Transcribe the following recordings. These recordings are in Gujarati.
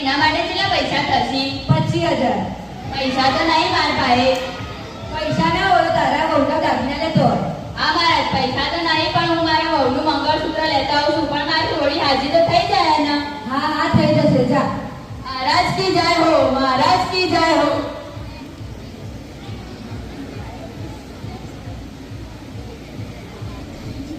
એના માટે કેટલા પૈસા થશે? 25,000. પૈસા તો નહીં માર પાસે. પૈસા ના હોય તારા વહુના દાગીના લેતો હોય. હા મહારાજ, પૈસા તો નહીં, પણ હું મારા વહુનું મંગળસૂત્ર લેતા આવું છું. પણ મારી થોડી હાજી તો થઈ જાય ને? હા હા થઈ જશે. જા. મહારાજ કી જય હો, મહારાજ કી જય હો.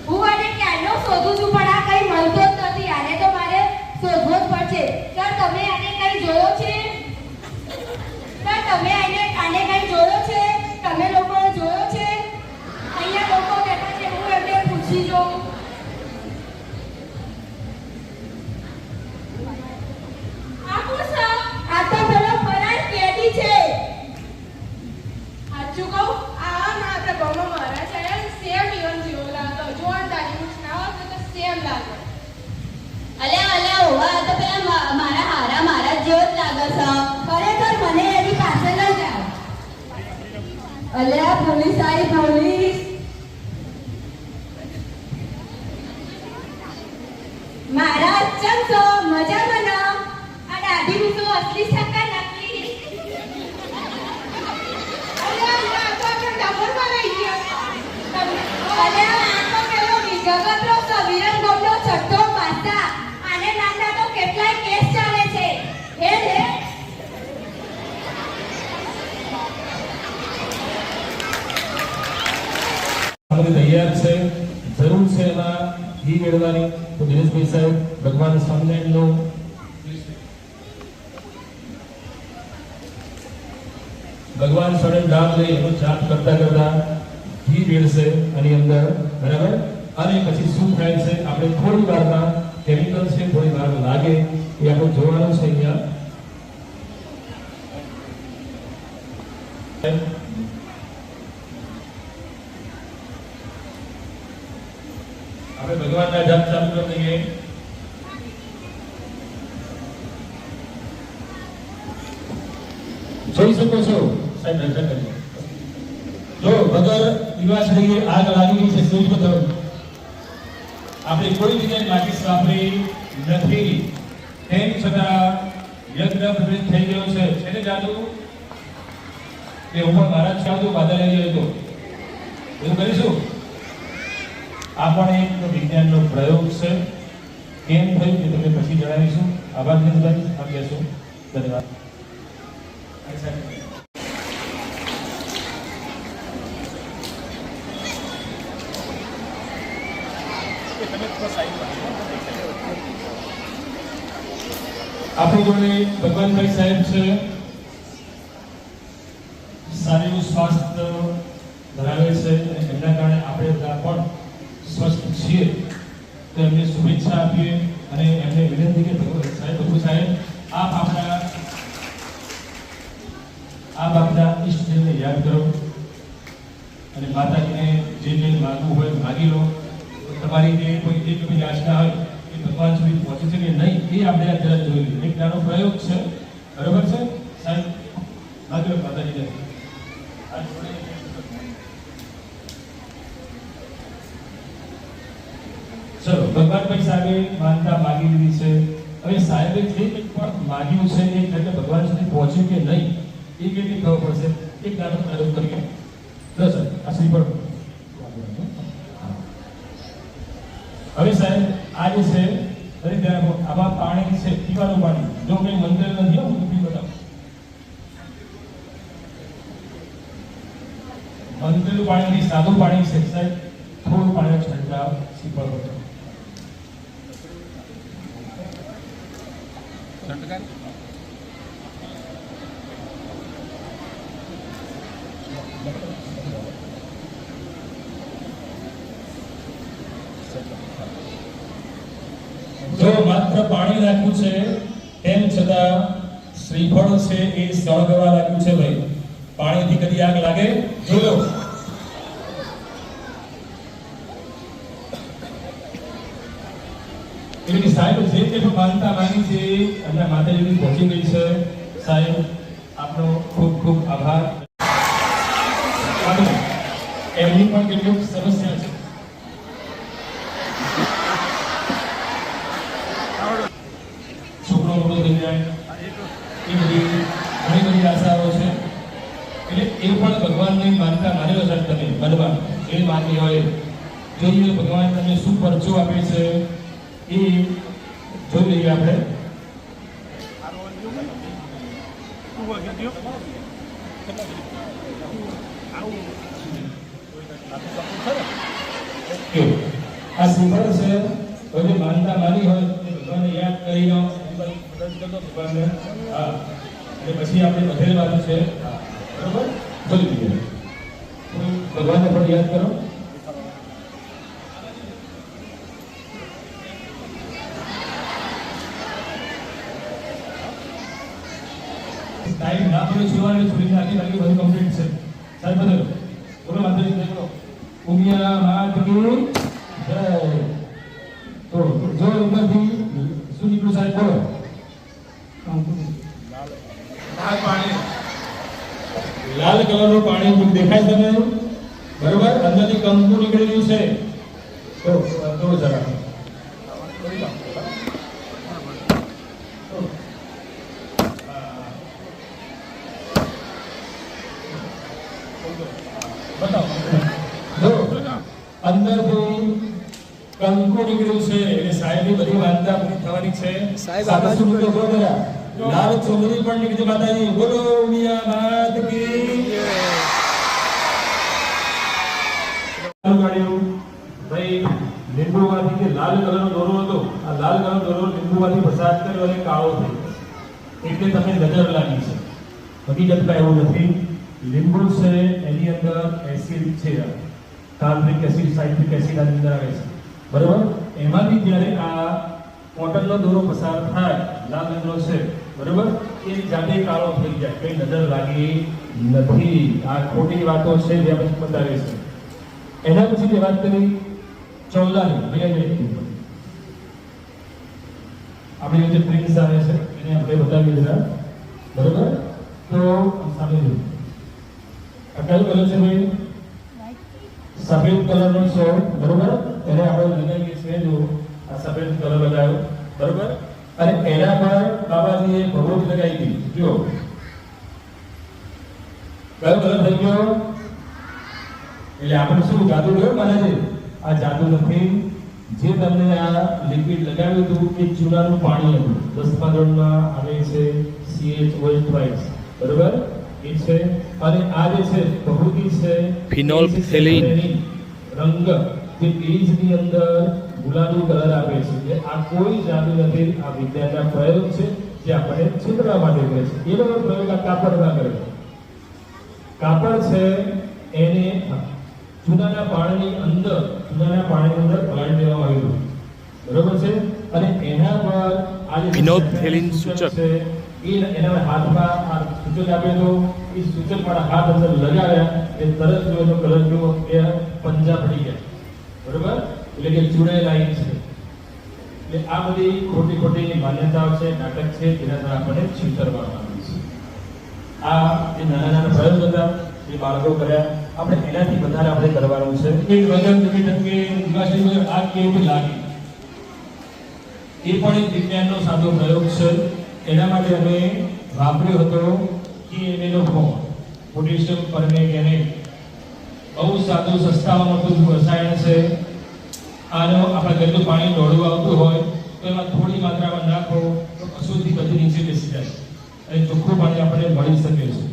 હું આને ક્યારનો શોધું છું પણ આ કઈ મળતો જ નથી. આને તો મારે શોધવો જ પડશે. સર તમે આને કઈ જોયો છે? સર તમે આને કઈ જોયો છે? તમે લોકોએ જોયો છે? અહીંયા લોકો બેઠા છે, હું એમને પૂછી જોઉં. આ કોણ છે? આ તો પેલો ફરાર કેદી છે. સાચું કહું, આ ના આપણે ગામમાં મહારાજ આવ્યા ને સેમ ઇવન જેવો લાગતો. જોરદાર એવું ના હોય તો સેમ લાગે. અલ્યા ઓવા, તો પેલા મારા હારા મહારાજ જેવો જ લાગે છે. ખરેખર મને એની પાસે લઈ જાઓ. અલ્યા પોલીસ આવી, પોલીસ. મહારાજ ચમ છો? મજામાં ના? આ દાઢી મૂકો અસલી છે કે નકલી? અલ્યા ના તો આપણે ડબલમાં લઈ ગયા. અલ્યા આ તો પેલો વિગતનો સવિરન ગોમનો છઠ્ઠો પાસા. આને નામના તો કેટલાય કેસ ચાલે છે. હે રે તૈયાર છે, જરૂર છે એમાં ઘી મેળવવાની. તો દિનેશભાઈ સાહેબ ભગવાન સ્વામિનારાયણનો ભગવાન સ્વામિનારાયણ નામ લઈ એનો જાપ કરતા કરતા ઘી મેળશે આની અંદર, બરાબર. અને પછી શું થાય છે આપણે થોડી વારમાં કેમિકલ છે, થોડી વાર લાગે એ આપણે જોવાનું છે અહીંયા. આપણે ભગવાનના જાપ ચાલુ કરી દઈએ. જોઈ શકો છો સાહેબ, દર્શન કરીએ. જો વગર દીવાસળીએ આગ લાગી ગઈ છે, શું બતાવો? આપણે કોઈ જગ્યાએ માચીસ વાપરી નથી, તેમ છતાં યજ્ઞ પ્રવેશ થઈ ગયો છે. એને જાદુ કે ઉપર મહારાજ ચાલતું બાદલ આવી ગયો હતો, એવું કરીશું. આ પણ એક વિજ્ઞાનનો પ્રયોગ છે. કેમ થયું કે તમને પછી જણાવીશું. આભાર દિનેશભાઈ, આપ કહેશો. ધન્યવાદ. આપણી જોડે ભગવાનભાઈ સાહેબ છે, સારું સ્વાસ્થ્ય ધરાવે છે અને એમના કારણે આપણે બધા પણ સ્વસ્થ છીએ. તો એમને શુભેચ્છા આપીએ અને એમને વિનંતી કે ભગવાન સાહેબ આપ આપના ઈષ્ટદેવને યાદ કરો અને માતાજીને જે માગવું હોય માગી લો. તમારી જે કોઈ એક બી યાચના હોય એ ભગવાન સુધી પહોંચે છે કે નહીં એ આપણે આ જરા જોઈ લઈએ. એક નાનો પ્રયોગ છે, બરોબર છે સાહેબ? માગી લો માતાજીને. ચલો, ભગવાનભાઈ સાહેબે માનતા માગી લીધી છે. હવે સાહેબે જે કંઈ પણ માગ્યું છે એ એટલે ભગવાન સુધી પહોંચ્યું કે નહીં એ કેટલી ખબર પડશે. એક નાનો પ્રયોગ કરીએ. બસ આ શ્રીફળ. હવે સાહેબ આ જે છે દરેક જણા આમાં પાણી છે, પીવાનું પાણી. જો કંઈ મંત્ર નથી હું પી બતાવું. મંત્રેલું પાણી નથી, સાદું પાણી છે સાહેબ. થોડું પાણી છંટકાવ શ્રીફળ પર. જો માત્ર પાણી નાખ્યું છે તેમ છતાં શ્રીફળ છે એ સળગવા લાગ્યું છે. ભાઈ, પાણીથી કદી આગ લાગે? જોયો. એની સાહેબ જે કંઈ માનતા માંગી છે એમના માતાજીની પહોંચી ગઈ છે. સાહેબ આપનો ખૂબ ખૂબ આભાર. એમની પણ કેટલીક સમસ્યા છે. છોકરો મોટો થઈ જાય એ બધી ઘણી બધી આશાઓ છે. એટલે એ પણ ભગવાનની માનતા માનેલો છે તમે મનમાં એ માનવી હોય જોઈએ ભગવાન તમને શું પરચો આપે છે એ જોઈ લઈએ આપણે. આ શ્રીફળ છે કોઈ માનતા માની હોય તે ભગવાનને યાદ કરી લો ભગવાનને. હા અને પછી આપણે બધેલ વાતો છે બરોબર જોઈ લઈએ. ભગવાનને પણ યાદ કરો. ટાઈમ ના પડે જોવાનું થોડી આગળ આગળ બધું કમ્પ્લીટ છે. સાહેબ બધું બોલો માતાજી દેખો ઉમિયા માત કી જય. તો જો અંદરથી શું નીકળ્યું સાહેબ બોલો. લાલ પાણી લાલ કલરનું પાણી દેખાય તમને બરોબર અંદરથી કંકુ નીકળેલું છે. તો જરા અંદરથી કંકુ નીકળ્યું છે એટલે સાહેબની બધી વાર્તા પૂરી થવાની છે. સાહેબ શું તો બોલો લાલ ચોમરી પણ નીકળી માતાજી બોલો ઉમિયા માત કી ભાઈ લીંબુમાંથી જે લાલ કલરનો દોરો હતો આ લાલ કલરનો દોરો લીંબુમાંથી પસાર કર્યો અને કાળો થઈ એટલે તમને નજર લાગી છે. હકીકતમાં એવું નથી. લીંબુ છે એની અંદર એસિડ છે કાર્બોનિક એસિડ સાઇટ્રિક એસિડ આની અંદર આવે છે બરોબર. એમાંથી જ્યારે આ કોટનનો દોરો પસાર થાય લાલ રંગનો છે બરોબર એ જાતે કાળો થઈ જાય કઈ નજર લાગી નથી. આ ખોટી વાતો છે જે આપણે બતાવે છે. એના પછી જે વાત કરી ચોલાની આપણી જે પ્રિન્સ આવે છે એને આપણે બતાવીએ જરા બરોબર. તો સામે જો આ કયો કલર છે ભાઈ સફેદ કલરનો છે બરોબર. એને આપણે લગાવીએ છીએ જો આ સફેદ કલર લગાવ્યો બરોબર અને એના પર બાબાજીએ ભગવત લગાવી દીધી જો કયો કલર થઈ ગયો. એટલે આપણે શું જાદુ ગયો મને છે. આ જાદુ નથી. જે તમને આ લિક્વિડ લગાવ્યું હતું એ ચૂનાનું પાણી હતું 10મા ધોરણમાં આવે છે CHOH બરોબર એ છે. અને આ જે છે પ્રવૃત્તિ છે ફિનોલ્ફથેલિન રંગ જે પેજની અંદર ગુલાબી કલર આપે છે. એટલે આ કોઈ જાદુ નથી. આ વિદ્યાના પ્રયોગ છે જે આપણે છિદ્રવા માટે કરે છે. એનો પ્રયોગ આ કાપડમાં કરે છે. કાપડ છે એને ચૂનાના પાણીની અંદર પલાળી દેવામાં આવ્યું બરોબર છે. અને એના પર આ જે ફિનોલ્ફથેલિન સૂચક છે એના હાથમાં આ સૂચક આપે તો એ સૂચક મારા હાથ અંદર લગાવ્યા એ તરત જો એનો કલર જો એ પંજા પડી ગયા બરોબર એટલે કે ચૂડાયેલા છે. એટલે આ બધી ખોટી માન્યતાઓ છે નાટક છે જેના દ્વારા આપણને છેતરવામાં આવે છે. આ જે નાના પ્રયોગ હતા એ બાળકો કર્યા આપણે એનાથી વધારે આપણે કરવાનું છે. એક વજન ટકે દિવાળી આ કેવી લાગી એ પણ એક વિજ્ઞાનનો સાદો પ્રયોગ છે. એના માટે અમે વાપર્યો હતો KMnO4 પોટેશિયમ પરમેંગેનેટ. બહુ સાદું સસ્તામાં મળતું રસાયણ છે. આનો આપણા ઘરનું પાણી દોડવું આવતું હોય તો એમાં થોડી માત્રામાં નાખો તો અશુદ્ધિ બધી નીચે બેસી જાય અને ચોખ્ખું પાણી આપણને મળી શકે છે.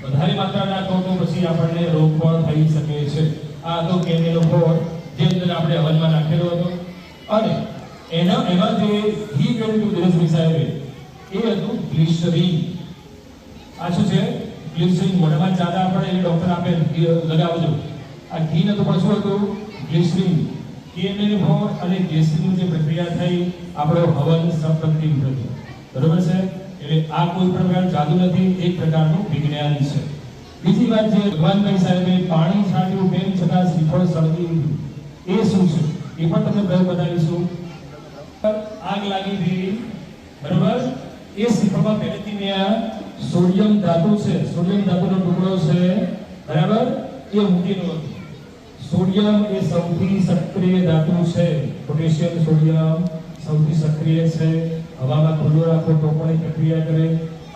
વધારે માત્રા નાખો તો પછી આપણને રોગ પણ થઈ શકે છે. આ તો KMnO4 જે અંદર આપણે હવનમાં નાખેલો હતો અને એમાં જે ઘી ગયું હતું દિનેશભાઈ સાહેબે એ હતું ગ્લિસરીન. આ શું છે ગ્લિસરીન. મોઢામાં ચાદા પડે એટલે ડોક્ટર આપે લગાવજો. આ ઘી નતું પણ શું હતું ગ્લિસરીન. KMnO4 અને ગ્લિસરીન જે પ્રક્રિયા થઈ આપણો હવન સંપત્તિ થયું બરોબર છે. એટલે આ કોઈ પ્રકાર જાદુ નથી. એક પ્રકારનું વિજ્ઞાન છે. બીજી વાત જે ભગવાનભાઈ સાહેબે પાણી છાંટ્યું તેમ છતાં શ્રીફળ સળગી ઉઠ્યું એ શું છે એ પણ તમને પ્રયોગ બતાવીશું. આગ લાગી હતી બરોબર એ શ્રીફળમાં પહેલેથી મેં સોડિયમ ધાતુ છે સોડિયમ ધાતુનો ટુકડો છે બરાબર એ મૂકેલો હતો. સોડિયમ એ સૌથી સક્રિય ધાતુ છે. પોટેશિયમ સોડિયમ સૌથી સક્રિય છે. હવામાં ખુલ્લો રાખો તો પણ પ્રક્રિયા કરે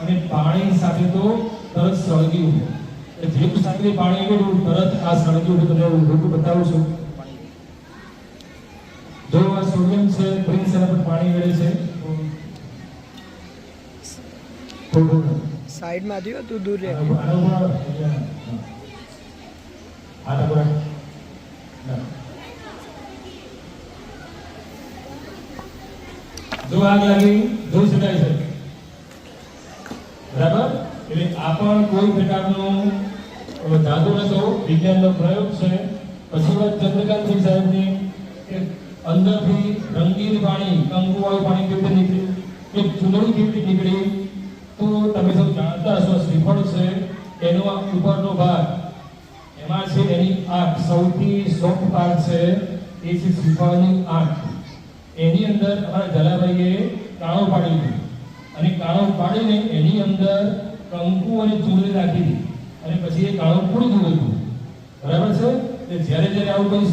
અને પાણી સાથે તો તરત સળગી ઉઠે. એટલે જેવું સાથે પાણી ઉડ્યું તરત આ સળગી ઉઠે. તમને હું રૂપ બતાવું છું. જો આ સોડિયમ છે, પ્રિન્સ એના પર પાણી વેડે છે. થોડું સાઈડમાં થયો તું દૂર રહે. જો આગ લાગી જોઈ શકાય છે, બરાબર. એટલે આ પણ કોઈ પ્રકારનો જાદુ નતો, વિજ્ઞાનનો પ્રયોગ છે. પછી વાત ચંદ્રકાંતસિંહ સાહેબની કે અંદરથી રંગીન પાણી, કંકુવાળું પાણી કેવી રીતે નીકળ્યું, એક ચૂંદડી કેવી રીતે નીકળી. તો તમે સૌ જાણતા હશો, શ્રીફળ છે એનો આ ઉપરનો ભાગ, એમાં છે એની આંખ, સૌથી સોફ્ટ પાર્ટ છે એ છે શ્રીફળની આંખ. એની અંદર અમારા જલાભાઈએ કાણો પાડી દીધું અને કાણો પાડીને એની અંદર કંકુ અને ચૂંદડી રાખી દીધી અને પછી એ કાણો પૂરી દીધું હતું, બરાબર છે. એટલે જ્યારે આવું કોઈ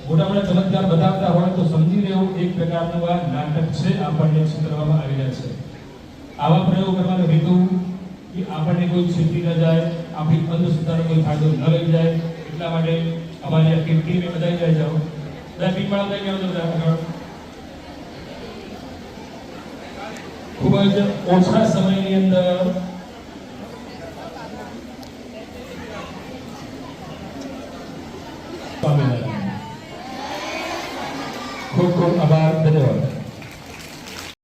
મોટા મોટા ચમત્કાર બતાવતા હોય તો સમજી લેવું એક પ્રકારનું આ નાટક છે, આપણને કરવામાં આવી રહ્યા છે. આવા પ્રયોગ કરવાનો હેતુ કે આપણને કોઈ છેતરી ન જાય, આપણી અંધશ્રદ્ધાનો કોઈ ફાયદો ન લઈ જાય, એટલા માટે અમારી આ ટીમે બધાઈ જાય. જાઓ બધા પીપળા થઈ ગયા બધા. ખૂબ જ ઓછા સમયની અંદર